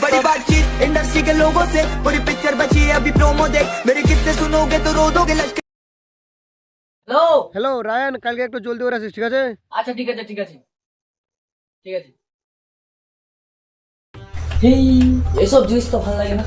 बड़ी बातचीत इंडस्ट्री के लोगों से, पूरी पिक्चर बची है अभी प्रोमो देख, मेरे किस्से सुनोगे तो रो दोगे लश्कर। হ্যালো হ্যালো রায়ান, কালকে একটু জলদি করে আসিস, ঠিক আছে? আচ্ছা ঠিক আছে ঠিক আছে ঠিক আছে। এই এসব জিনিস তো ভালো লাগে না।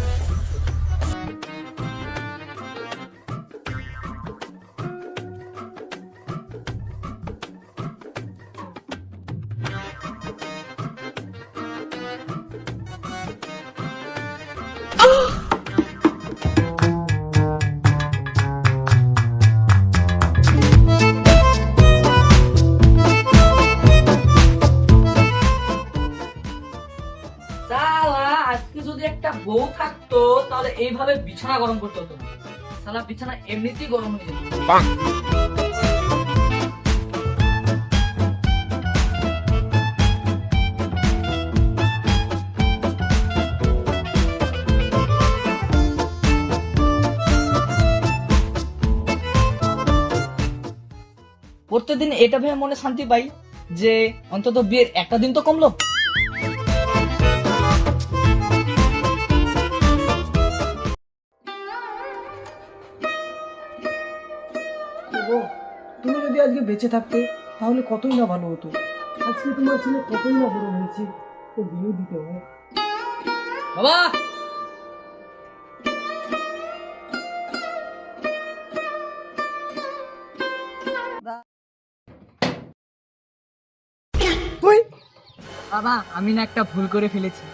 আজকে যদি একটা বউ থাকতো তাহলে এইভাবে বিছানা গরম করতে হতো না। সালা বিছানা এমনিতেই গরম হয়ে যেত। প্রত্যেকদিন এটা ভেবে মনে শান্তি পাই যে অন্তত বিয়ের একটা দিন তো কমলো। তুমি যদি আজকে বেঁচে থাকতে তাহলে কতই না ভালো হতো। আজকে তোমার ছেলে কতই না বড় হয়েছে, তো বিয়ে দিতে হবে। বাবা তুই বাবা আমি না একটা ভুল করে ফেলেছি।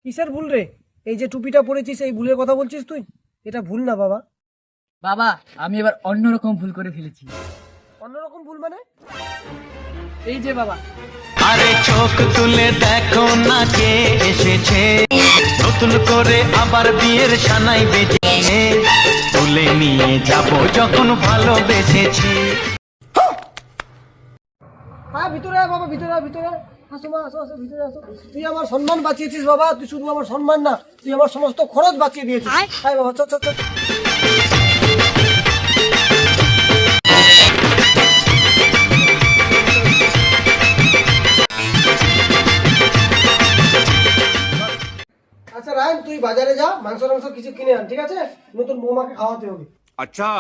কিসের ভুল রে? এই যে টুপিটা পরেছিস, এই ভুলের কথা বলছিস তুই? এটা ভুল না বাবা। বাবা আমি এবার অন্যরকম ভুল করে ফেলেছি। অন্যরকম ভুল মানে? এই যে বাবা, আরে চোখ তুলে দেখো না কে এসেছে, নতুন করে আবার বিয়ের সানাই বেজেছে, তুলে নিয়ে যাব যখন ভালোবেসেছি। হ্যাঁ ভিতরে আয় বাবা, ভিতরে আয়, ভিতরে আয়। আসো মা, আসো আসো, ভিতরে আসো। তুই আমার সম্মান বাঁচিয়েছিস বাবা, তুই শুধু আমার সম্মান না, তুই আমার সমস্ত খরচ বাঁচিয়ে দিয়েছিস। আয় বাবা, চল চল চল। আচ্ছা রায়ন, তুই বাজারে যা, মাংস টাংস কিছু কিনে আন, ঠিক আছে? নতুন বৌমাকে খাওয়াতে হবে। अच्छा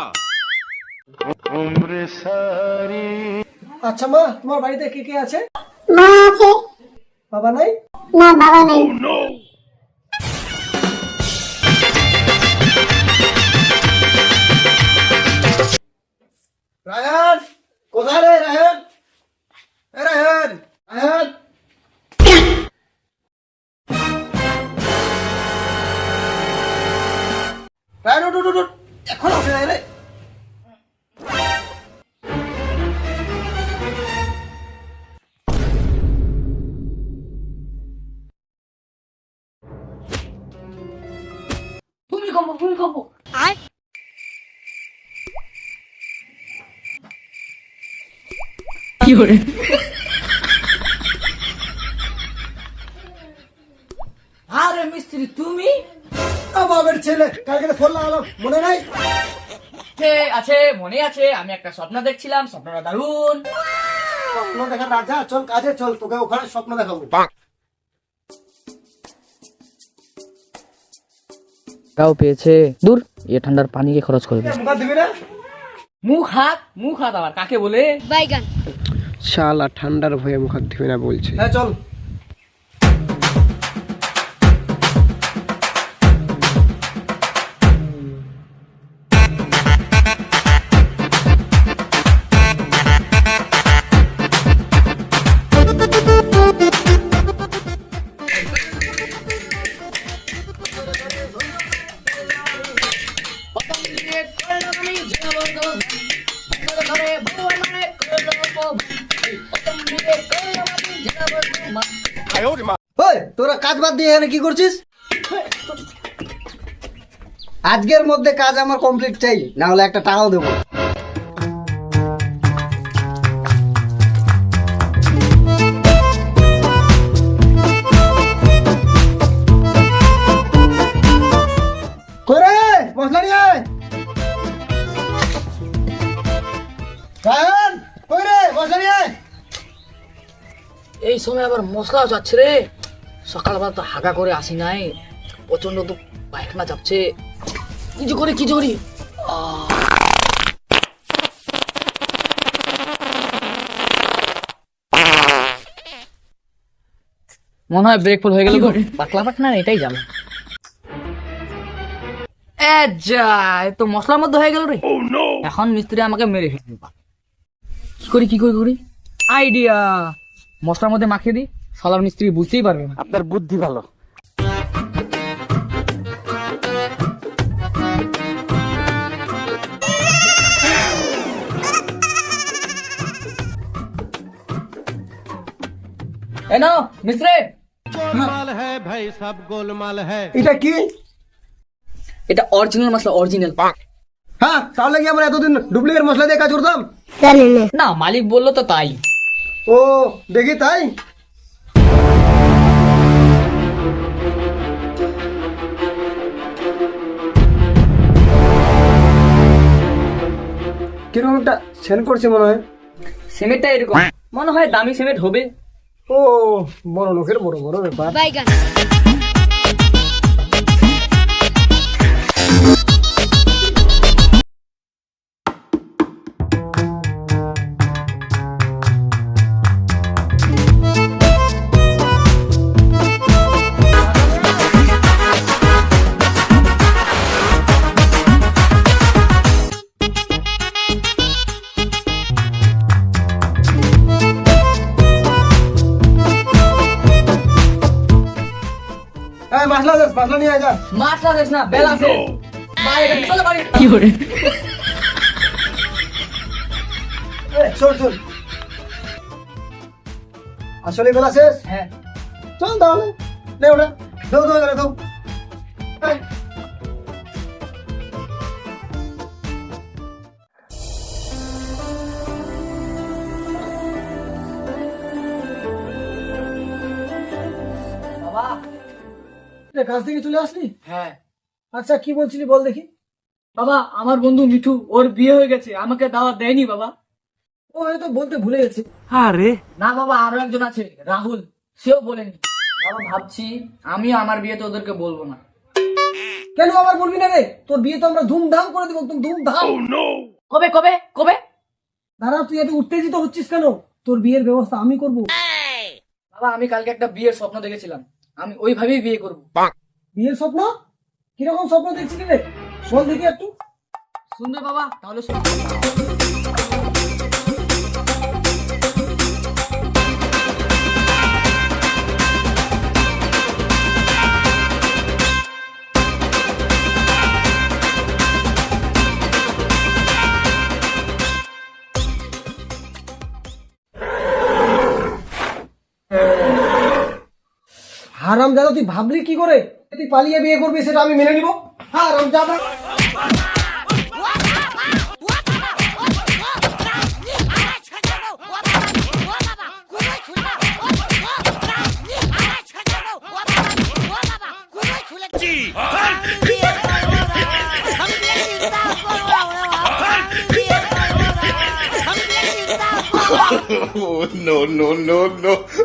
আচ্ছা মা, তোমার বাড়িতে কে কে আছে? মা আছে। বাবা নাই? না, বাবা নেই। রায়ন কোথায় রে? রায়ন, এ রায়ন, রায়ন। রায়ন উঠ উঠ উঠ, এখন আসে নাই রে। ভূমিকম্প ভূমিকম্প। কি করে? আরে মিস্ত্রি তুমি? বাবার ছেলে, কালকে তো ফোন লাগালাম, মনে নাই? আছে মনে আছে, আমি একটা স্বপ্ন দেখছিলাম, স্বপ্নটা দারুণ। স্বপ্ন দেখার রাজা, চল কাজে চল, তোকে ওখানে স্বপ্ন দেখাবো। তাও পেয়েছে, দূর এ ঠান্ডার পানিকে খরচ করবে। মুখ দিবি না? মুখ হাত আবার কাকে বলে? বাইগান। শালা ঠান্ডার ভয়ে মুখ দিবি না বলছে। হ্যাঁ চল। তোরা কাজ বাদ দিয়ে এখানে কি করছিস? আজকের মধ্যে কাজ আমার কমপ্লিট চাই, না হলে একটা টাকাও দেবো। করে মশলা নিয়ে আয়। রায়ন, কই রে? মশলা নিয়ে আয়। এই সময় আবার মশলাও যাচ্ছে রে। সকালবেলা তো হাগা করে আসি নাই, প্রচন্ড তো পায়খানা চাপছে। কিছু করি মনে হয় ব্রেক ফুল হয়ে গেল। পাতলা পাতলা এটাই যাবে। এ যা, এ তো মশলার মধ্যে হয়ে গেল রে। এখন মিস্ত্রি আমাকে মেরে ফেলবে। কি করি আইডিয়া, মশলার মধ্যে মাখিয়ে দিই, শালার মিস্ত্রি বুঝতেই পারবে না। আপনার বুদ্ধি ভালো। এ নাও মিস্ত্রি। এটা কি? এটা অরিজিনাল মশলা, অরিজিনাল। হ্যাঁ, তাহলে কি আমরা এতদিন ডুপ্লিকেট মশলা দিয়ে কাজ করতাম? না, মালিক বললো তো তাই। ও দেখি তাই। কিরকম একটা সেন্ড করছে মনে হয়। সিমেন্টটা এরকম মনে হয় দামি সিমেন্ট হবে। ও বড় লোকের বড় বড় ব্যাপার। এই মাছলা নিয়ে আয় যা। মাছলা দেশ না, বেল আছে। বাইরে চলে বাড়ি। কি করে? শোন আসলে বেলা শেষ। হ্যাঁ চল তাহলে নে ওটা দাও এই। বাবা। কাজ থেকে চলে আসলি? হ্যাঁ আচ্ছা কি বলছিলি বল দেখি। বাবা, আমার বন্ধু মিঠু, ওর বিয়ে হয়ে গেছে, আমাকে দাওয়াত দেয়নি বাবা। ও হয়তো বলতে ভুলে গেছে। না বাবা, আরো একজন আছে, রাহুল, সেও বলেনি। বাবা ভাবছি আমিও আমার বিয়েতে ওদেরকে বলবো না। কেন আবার বলবি না রে? তোর বিয়ে তো আমরা ধুমধাম করে দেবো, একদম ধুমধাম। কবে? দাঁড়া, তুই এত উত্তেজিত হচ্ছিস কেন? তোর বিয়ের ব্যবস্থা আমি করব। বাবা, আমি কালকে একটা বিয়ের স্বপ্ন দেখেছিলাম, আমি ওইভাবেই বিয়ে করবো। বিয়ের স্বপ্ন? কিরকম স্বপ্ন দেখছিলি রে? বল দেখি একটু। শুনবে বাবা? তাহলে শুন। হারামজাদা, তুই ভাবলি কি করে তুই পালিয়ে বিয়ে করবি? সেটা আমি মেনে নিব? হারামজাদা। Oh, no.